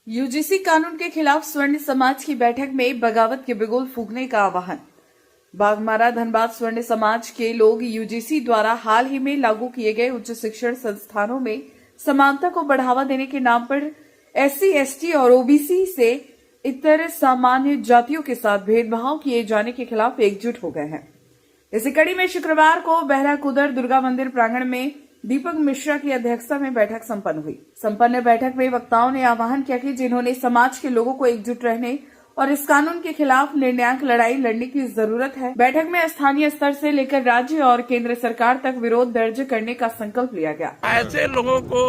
UGC कानून के खिलाफ स्वर्ण समाज की बैठक में बगावत के बिगुल फूंकने का आह्वान। बाघमारा धनबाद स्वर्ण समाज के लोग यूजीसी द्वारा हाल ही में लागू किए गए उच्च शिक्षण संस्थानों में समानता को बढ़ावा देने के नाम पर एससी, एसटी और ओबीसी से इतर सामान्य जातियों के साथ भेदभाव किए जाने के खिलाफ एकजुट हो गए हैं। इसी कड़ी में शुक्रवार को बहराकुदर दुर्गा मंदिर प्रांगण में दीपक मिश्रा की अध्यक्षता में बैठक संपन्न हुई। संपन्न बैठक में वक्ताओं ने आह्वान किया कि जिन्होंने समाज के लोगों को एकजुट रहने और इस कानून के खिलाफ निर्णायक लड़ाई लड़ने की जरूरत है। बैठक में स्थानीय स्तर से लेकर राज्य और केंद्र सरकार तक विरोध दर्ज करने का संकल्प लिया गया। ऐसे लोगों को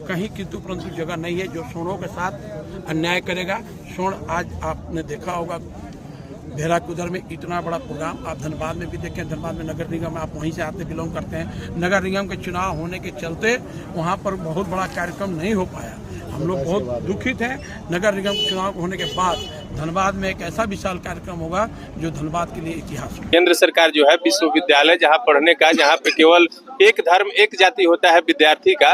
कहीं किंतु परंतु जगह नहीं है जो सोनों के साथ अन्याय करेगा। सोन आज आपने देखा होगा बहराकुदर में इतना बड़ा प्रोग्राम, आप धनबाद में भी देखें, धनबाद में नगर निगम, आप वहीं से आते बिलोंग करते हैं, नगर निगम के चुनाव होने के चलते वहां पर बहुत बड़ा कार्यक्रम नहीं हो पाया। हम लोग बहुत दुखित हैं। नगर निगम चुनाव होने के बाद धनबाद में एक ऐसा विशाल कार्यक्रम होगा जो धनबाद के लिए इतिहास होगा। केंद्र सरकार जो है विश्वविद्यालय जहाँ पढ़ने का, जहाँ पे केवल एक धर्म एक जाति होता है विद्यार्थी का,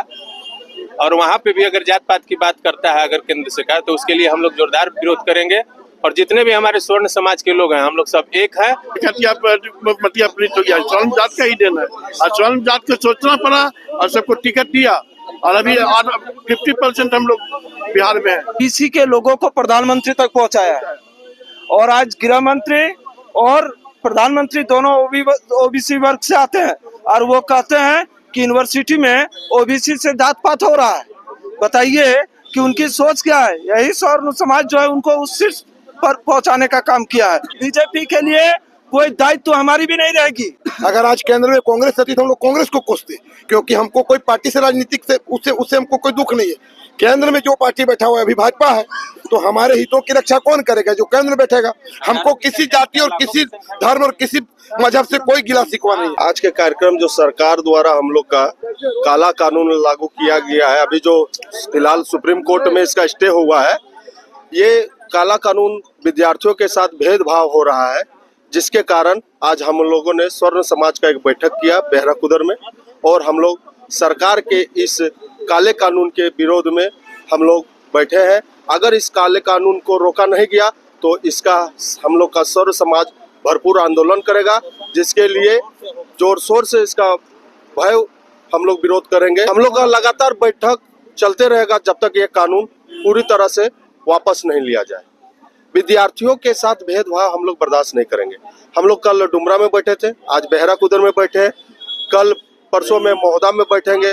और वहाँ पे भी अगर जात पात की बात करता है अगर केंद्र सरकार, तो उसके लिए हम लोग जोरदार विरोध करेंगे। और जितने भी हमारे स्वर्ण समाज के लोग हैं, हम लोग सब एक हैं। स्वर्ण जात का ही देना है और स्वर्ण जात को सोचना पड़ा और सबको टिकट दिया और अभी 50% हम लोग बिहार में हैं। इसी के लोगों को प्रधानमंत्री तक पहुंचाया है और आज गृह मंत्री और प्रधानमंत्री दोनों ओबीसी वर्ग से आते हैं और वो कहते हैं कि यूनिवर्सिटी में ओबीसी से जात पात हो रहा है। बताइए कि उनकी सोच क्या है। यही स्वर्ण समाज जो है उनको उस शीर्ष पर पहुंचाने का काम किया है। बीजेपी के लिए कोई दायित्व तो हमारी भी नहीं रहेगी। अगर आज केंद्र में कांग्रेस रहती तो हम लोग कांग्रेस को कोसते, क्योंकि हमको कोई पार्टी से राजनीतिक से उससे हमको कोई दुख नहीं है। केंद्र में जो पार्टी बैठा हुआ है अभी भाजपा है, तो हमारे हितों की रक्षा कौन करेगा? जो केंद्र में बैठेगा। हमको किसी जाति और किसी धर्म और किसी मजहब से कोई गिला शिकवा नहीं। आज के कार्यक्रम जो सरकार द्वारा हम लोग का काला कानून लागू किया गया है, अभी जो फिलहाल सुप्रीम कोर्ट में इसका स्टे हुआ है, ये काला कानून विद्यार्थियों के साथ भेदभाव हो रहा है, जिसके कारण आज हम लोगों ने स्वर्ण समाज का एक बैठक किया बहराकुदर में और हम लोग सरकार के इस काले कानून के विरोध में हम लोग बैठे हैं। अगर इस काले कानून को रोका नहीं गया तो इसका हम लोग का स्वर्ण समाज भरपूर आंदोलन करेगा, जिसके लिए जोर शोर से इसका भय हम लोग विरोध करेंगे। हम लोग का लगातार बैठक चलते रहेगा जब तक ये कानून पूरी तरह से वापस नहीं लिया जाए। विद्यार्थियों के साथ भेदभाव हम लोग बर्दाश्त नहीं करेंगे। हम लोग कल डुमरा में बैठे थे, आज बहराकुदर में बैठे हैं, कल परसों में महोदा में बैठेंगे।